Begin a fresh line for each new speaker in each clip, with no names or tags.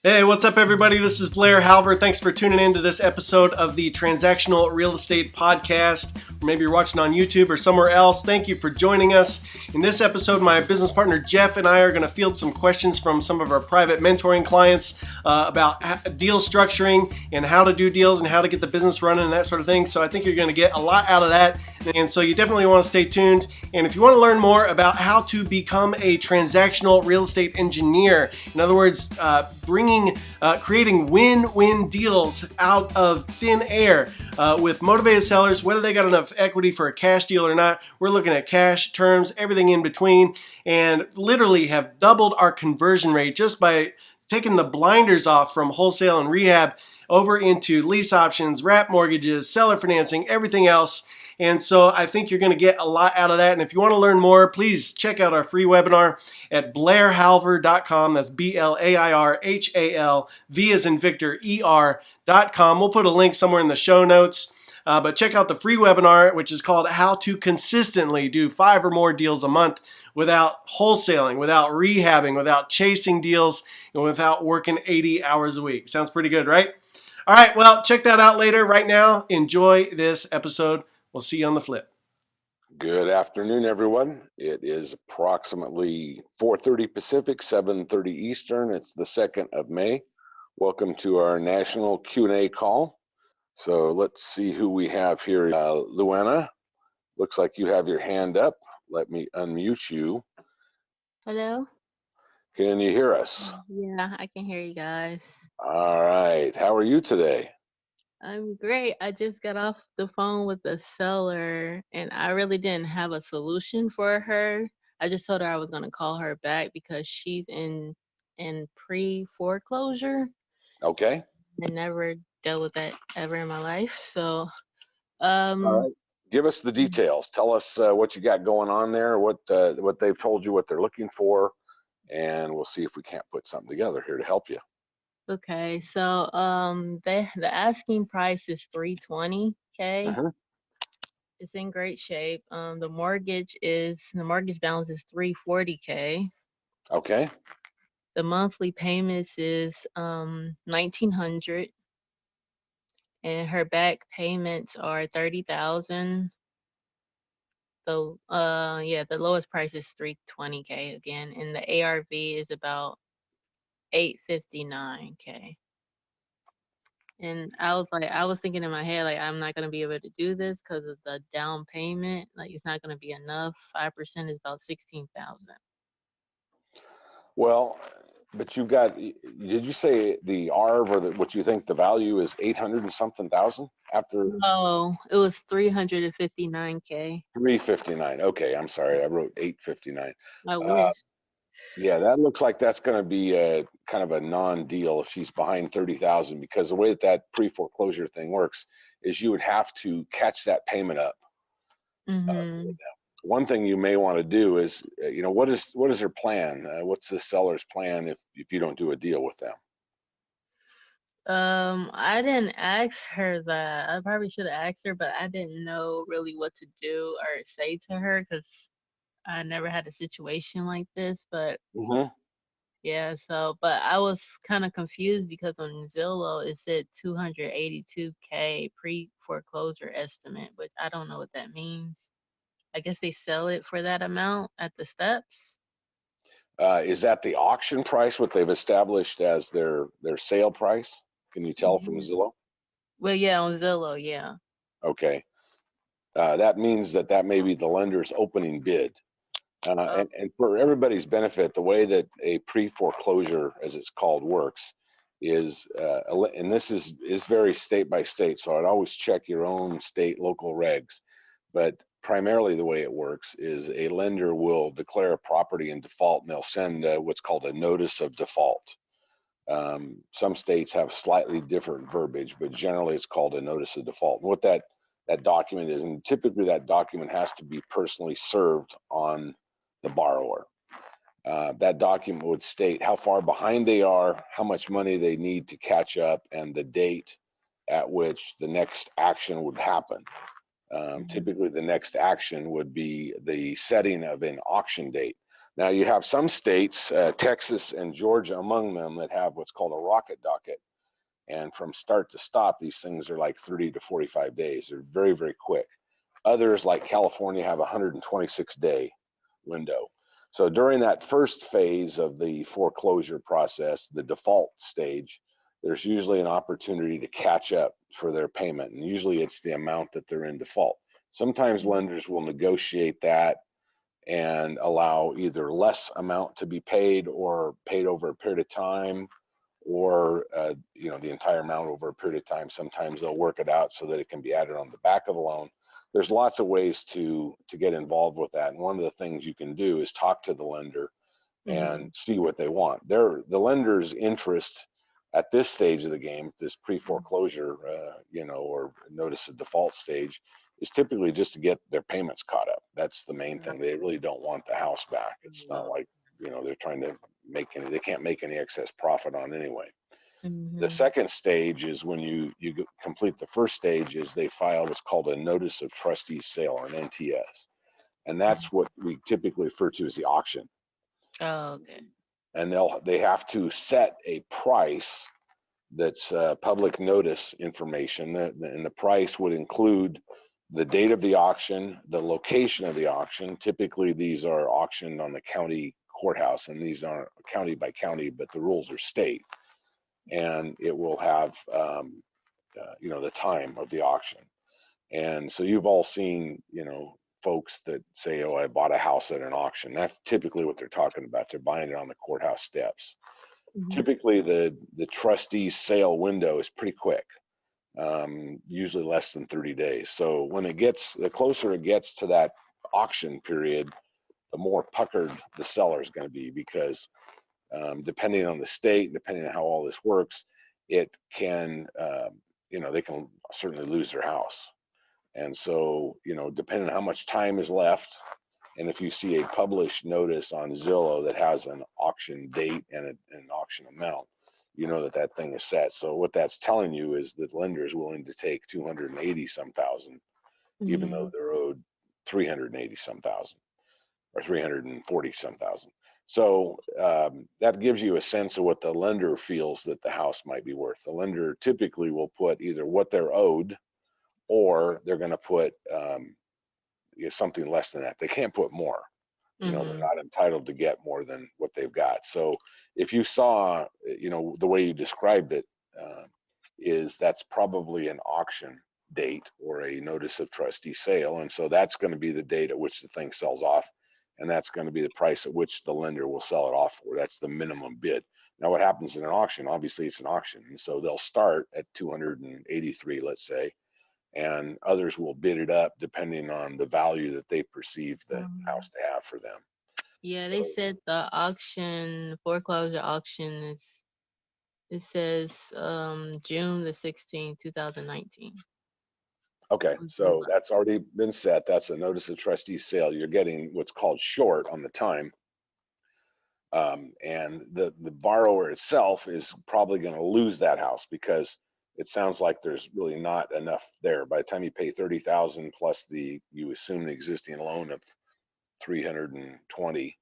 Hey, what's up, everybody? This is Blair Halver. Thanks for tuning in to this episode of the Transactional Real Estate Podcast. Or maybe you're watching on YouTube or somewhere else. Thank you for joining us. In this episode, my business partner Jeff and I are going to field some questions from some of our private mentoring clients about deal structuring and how to do deals and how to get the business running and that sort of thing. So I think you're going to get a lot out of that. And so you definitely want to stay tuned. And if you want to learn more about how to become a transactional real estate engineer, in other words, creating win-win deals out of thin air with motivated sellers, whether they got enough equity for a cash deal or not. We're looking at cash, terms, everything in between, and literally have doubled our conversion rate just by taking the blinders off from wholesale and rehab over into lease options, wrap mortgages, seller financing, everything else. And so I think you're going to get a lot out of that. And if you want to learn more, please check out our free webinar at blairhalver.com. That's BLAIRHAL, V as in Victor, ER.com. We'll put a link somewhere in the show notes. But check out the free webinar, which is called How to Consistently Do 5 or More Deals a Month Without Wholesaling, Without Rehabbing, Without Chasing Deals, and without working 80 hours a week. Sounds pretty good, right? All right, well, check that out later. Right now, enjoy this episode. We'll see you on the flip.
Good afternoon, everyone. It is approximately 4:30 Pacific, 7:30 Eastern. It's the 2nd of May. Welcome to our national Q&A call. So let's see who we have here. LeAuna, looks like you have your hand up. Let me unmute you.
Hello?
Can you hear us?
Yeah, I can hear you guys.
All right. How are you today?
I'm great. I just got off the phone with the seller and I really didn't have a solution for her. I just told her I was going to call her back because she's in pre-foreclosure.
Okay.
I never dealt with that ever in my life. So,
All
um
right. Give us the details. Tell us what you got going on there, what they've told you, what they're looking for, and we'll see if we can't put something together here to help you.
okay. So, the asking price is 320K.
Mhm.
It's in great shape. The mortgage balance is 340K.
Okay.
The monthly payments is 1900, and her back payments are 30,000. So yeah, the lowest price is 320K again, and the ARV is about 859K. And I was thinking in my head, like, I'm not gonna be able to do this because of the down payment. Like, it's not gonna be enough. 5% is about 16,000.
Well, but you've got, did you say the ARV or what you think the value is 800 and something thousand after
No, it was 359K.
359? Okay, I'm sorry, I wrote 859.
I
Uh,
wish.
yeah, that looks like that's going to be a kind of a non-deal if she's behind 30,000, because the way that pre-foreclosure thing works is you would have to catch that payment up. For
Mhm.
them. One thing you may want to do is, what is their plan? What's the seller's plan if you don't do a deal with them?
I didn't ask her that. I probably should have asked her, but I didn't know really what to do or say to her because I never had a situation like this. But
Hmm.
yeah, but I was kind of confused because on Zillow it said 282K pre-foreclosure estimate, which I don't know what that means. I guess they sell it for that amount at the steps.
Is that the auction price, what they've established as their sale price? Can you tell from
Mhm.
Zillow?
Well, yeah, on Zillow, yeah.
Okay. That means that may be the lender's opening bid.
Oh.
And for everybody's benefit, the way that a pre-foreclosure, as it's called, works is, and this is very state by state, so I'd always check your own state local regs. But primarily the way it works is a lender will declare a property in default and they'll send what's called a notice of default. Some states have slightly different verbiage, but generally it's called a notice of default. And what that document is, and typically that document has to be personally served on the borrower. That document would state how far behind they are, how much money they need to catch up, and the date at which the next action would happen.
Mhm.
Typically, the next action would be the setting of an auction date. Now you have some states, Texas and Georgia among them, that have what's called a rocket docket. And from start to stop, these things are like 30 to 45 days. They're very, very quick. Others, like California, have a 126-day window. So during that first phase of the foreclosure process, the default stage, there's usually an opportunity to catch up for their payment. And usually it's the amount that they're in default. Sometimes lenders will negotiate that and allow either less amount to be paid or paid over a period of time, or the entire amount over a period of time. Sometimes they'll work it out so that it can be added on the back of the loan. There's lots of ways to get involved with that. And one of the things you can do is talk to the lender and see what they want. The lender's interest at this stage of the game, this pre-foreclosure, or notice of default stage, is typically just to get their payments caught up. That's the main thing. They really don't want the house back. It's not like, they're trying to they can't make any excess profit on anyway. The second stage is when you complete the first stage, is they file what's called a notice of trustee sale, or an NTS. And that's what we typically refer to as the auction.
Oh, okay.
And they have to set a price that's public notice information, and the price would include the date of the auction, the location of the auction. Typically, these are auctioned on the county courthouse, and these aren't county by county, but the rules are state. And it will have, the time of the auction. And so you've all seen, folks that say, oh, I bought a house at an auction. That's typically what they're talking about. They're buying it on the courthouse steps. Typically, the trustee's sale window is pretty quick, usually less than 30 days. So when the closer it gets to that auction period, the more puckered the seller is going to be, because depending on the state, depending on how all this works, it can, they can certainly lose their house. And so, depending on how much time is left, and if you see a published notice on Zillow that has an auction date and an auction amount, you know that thing is set. So what that's telling you is that lender is willing to take 280 some thousand, even though they're owed 380 some thousand, or 340 some thousand. So that gives you a sense of what the lender feels that the house might be worth. The lender typically will put either what they're owed, or they're going to put something less than that. They can't put more. They're not entitled to get more than what they've got. So if you saw, the way you described it, is that's probably an auction date or a notice of trustee sale. And so that's going to be the date at which the thing sells off. And that's going to be the price at which the lender will sell it off for. That's the minimum bid. Now, what happens in an auction, obviously it's an auction. And so they'll start at 283, let's say, and others will bid it up depending on the value that they perceive the house to have for them.
Yeah, they said the foreclosure auction it says June the 16th, 2019.
Okay, so that's already been set. That's a notice of trustee sale. You're getting what's called short on the time. And the borrower itself is probably going to lose that house, because it sounds like there's really not enough there. By the time you pay 30,000 plus you assume the existing loan of 320,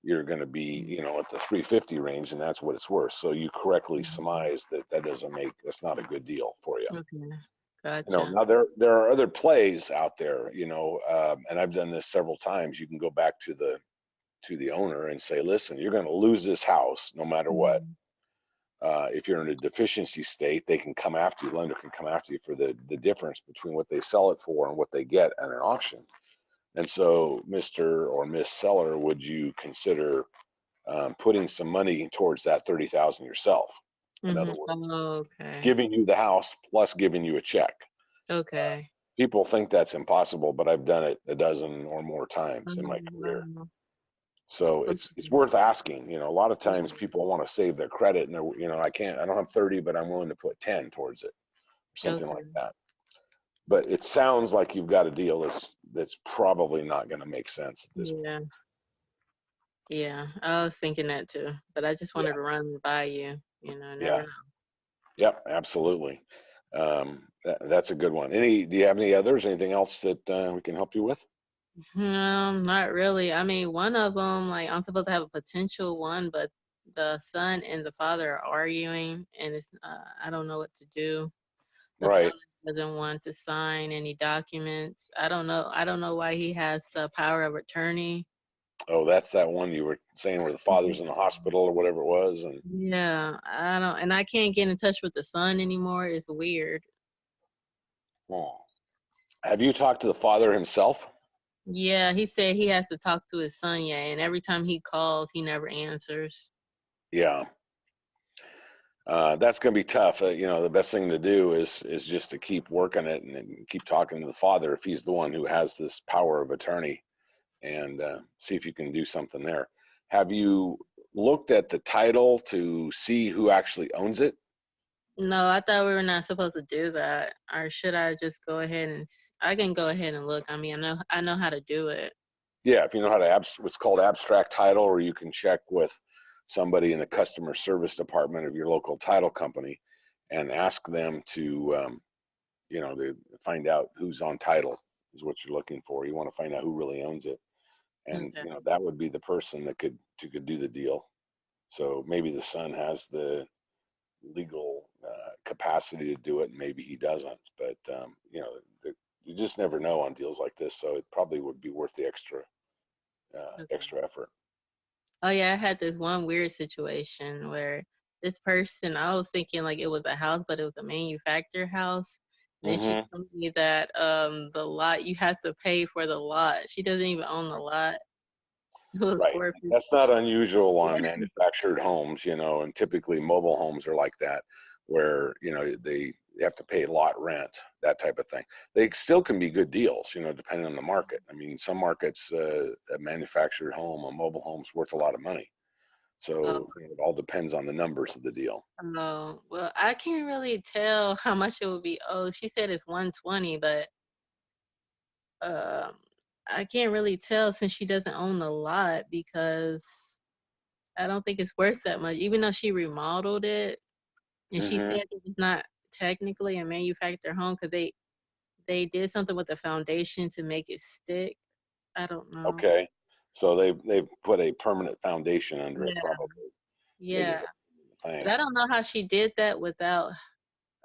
you're going to be, at the 350 range, and that's what it's worth. So you correctly surmise that's not a good deal for you.
Okay, gotcha.
Now there are other plays out there, and I've done this several times. You can go back to the owner and say, listen, you're going to lose this house no matter what. If you're in a deficiency state, they can come after you. Lender can come after you for the difference between what they sell it for and what they get at an auction. And so, Mr. or Miss Seller, would you consider putting some money towards that 30,000 yourself? In other words, giving you the house plus giving you a check.
Okay.
People think that's impossible, but I've done it a dozen or more times in my career. So it's worth asking. A lot of times people want to save their credit, and I don't have 30, but I'm willing to put 10 towards it, or something like that. But it sounds like you've got a deal that's probably not going to make sense at this point.
Yeah, I was thinking that too, but I just wanted to run by you. Never know.
Yep, absolutely. That's a good one. Do you have any others? Anything else that we can help you with?
Not really. I mean, one of them, like, I'm supposed to have a potential one, but the son and the father are arguing, and I don't know what to do. The
Right.
father doesn't want to sign any documents. I don't know why he has the power of attorney.
Oh, that's that one you were saying where the father's in the hospital or whatever it was. And
Yeah, I don't, and I can't get in touch with the son anymore. It's weird.
oh. Have you talked to the father himself?
Yeah, he said he has to talk to his son, yeah, and every time he calls, he never answers.
Yeah. That's going to be tough. The best thing to do is just to keep working it and keep talking to the father if he's the one who has this power of attorney, and see if you can do something there. Have you looked at the title to see who actually owns it?
No, I thought we were not supposed to do that. Or should I just go ahead and I can go ahead and look. I mean, I know how to do it.
Yeah, if you know how to what's called abstract title, or you can check with somebody in the customer service department of your local title company and ask them to find out who's on title is what you're looking for. You want to find out who really owns it, and
Okay.
that would be the person that could do the deal. So maybe the son has the legal capacity to do it, and maybe he doesn't. But you just never know on deals like this, so it probably would be worth the
Okay.
extra effort.
Oh yeah, I had this one weird situation where this person, I was thinking like it was a house, but it was a manufactured house. Then she
Hmm.
told me that the lot you have to pay for the lot. She doesn't even own the lot. It was
Right.
forfeit.
That's not unusual on
Yeah.
manufactured homes, and typically mobile homes are like that, where, they have to pay lot rent, that type of thing. They still can be good deals, depending on the market. I mean, some markets, a manufactured home, a mobile home's worth a lot of money.
Oh,
So it all depends on the numbers of the deal.
oh, well, I can't really tell how much it would be. Oh, she said it's 120, but um, I can't really tell since she doesn't own the lot because I don't think it's worth that much. Even though she remodeled it, and she
Hmm.
said it's not technically a manufactured home because they did something with the foundation to make it stick. I don't know.
Okay. So they've put a permanent foundation under it,
Yeah,
probably, make it
yeah.
a
But
thing.
I don't know how she did that without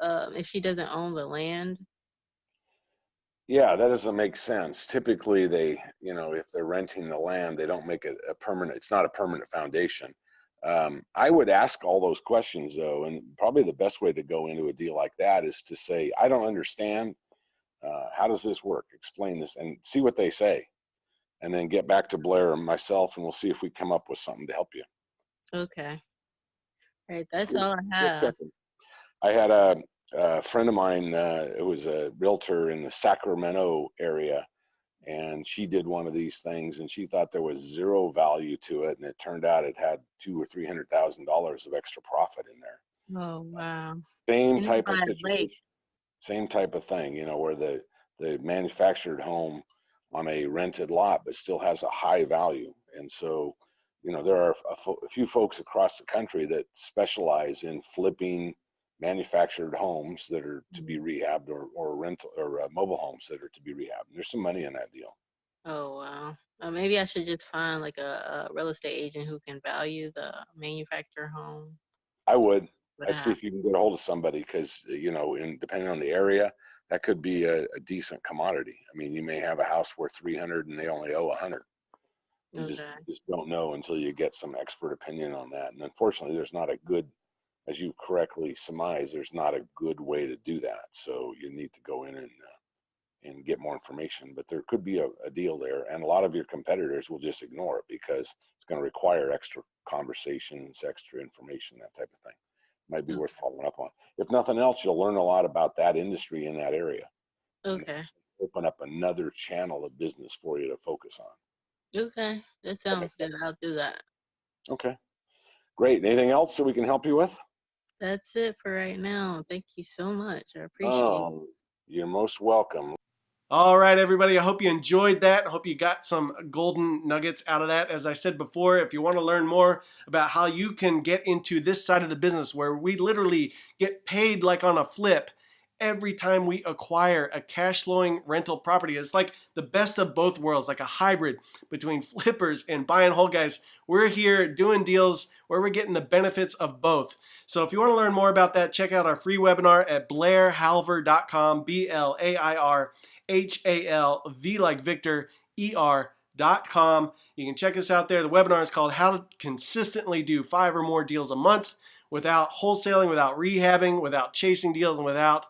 if she doesn't own the land.
Yeah, that doesn't make sense. Typically, if they're renting the land, they don't make it a permanent, it's not a permanent foundation. I would ask all those questions though, and probably the best way to go into a deal like that is to say, I don't understand. How does this work? Explain this and see what they say. And then get back to Blair and myself, and we'll see if we come up with something to help you.
Okay. Right. That's
Sweet.
all I
Good
have.
checking. I had a friend of mine who was a realtor in the Sacramento area, and she did one of these things, and she thought there was zero value to it, and it turned out it had $200,000 or $300,000 of extra profit in there.
Oh wow.
Same
And it's
type of
by a lake.
situation, same type of thing, where the manufactured home on a rented lot, but still has a high value. And so, there are a few folks across the country that specialize in flipping manufactured homes that are to be
Mhm.
rehabbed, or rental, or mobile homes that are to be rehabbed. There's some money in that deal.
Oh wow. Maybe I should just find like a real estate agent who can value the manufactured home.
I would.
What I
I'd see
have.
if you can get a hold of somebody, because depending on the area, that could be a decent commodity. I mean, you may have a house worth 300 and they only owe 100. You just
Okay.
just don't know until you get some expert opinion on that. And unfortunately, there's not a good, as you correctly surmise, there's not a good way to do that. So you need to go in and get more information. But there could be a deal there, and a lot of your competitors will just ignore it because it's going to require extra conversations, extra information, that type of thing. Might be worth following up on. If nothing else, you'll learn a lot about that industry in that area, and
Okay.
open up another channel of business for you to focus on.
Okay. That
That
sounds
makes
good.
sense.
I'll do that.
Okay, great. Anything else that we can help you with?
That's it for right now. Thank you so much. I appreciate it.
Oh, you're most welcome.
All right, everybody. I hope you enjoyed that. I hope you got some golden nuggets out of that. As I said before, if you want to learn more about how you can get into this side of the business where we literally get paid like on a flip every time we acquire a cash flowing rental property. It's like the best of both worlds, like a hybrid between flippers and buy and hold guys. We're here doing deals where we're getting the benefits of both. So if you want to learn more about that, check out our free webinar at blairhalver.com, BLAIRHALV like Victor, ER.com. You can check us out there. The webinar is called How to Consistently Do 5 or More Deals a Month Without Wholesaling, Without Rehabbing, Without Chasing Deals, and Without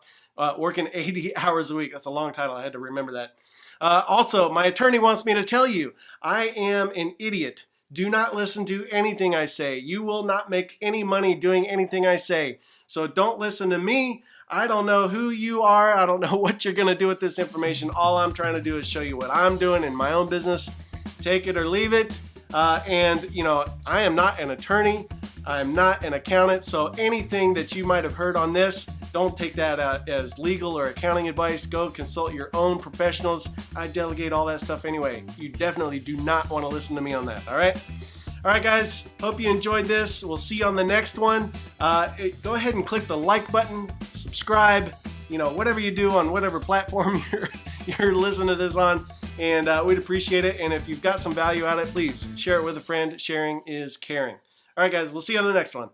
working 80 hours a week. That's a long title. I had to remember that. Also, my attorney wants me to tell you, I am an idiot. Do not listen to anything I say. You will not make any money doing anything I say. So don't listen to me. I don't know who you are. I don't know what you're going to do with this information. All I'm trying to do is show you what I'm doing in my own business. Take it or leave it. And, you know, I am not an attorney. I'm not an accountant. So anything that you might have heard on this, don't take that as legal or accounting advice. Go consult your own professionals. I delegate all that stuff anyway. You definitely do not want to listen to me on that. All right? All right, guys. Hope you enjoyed this. We'll see you on the next one. Go ahead and click the like button, subscribe, you know, whatever you do on whatever platform you're listening to this on. And we'd appreciate it. And if you've got some value out of it, please share it with a friend. Sharing is caring. All right, guys. We'll see you on the next one.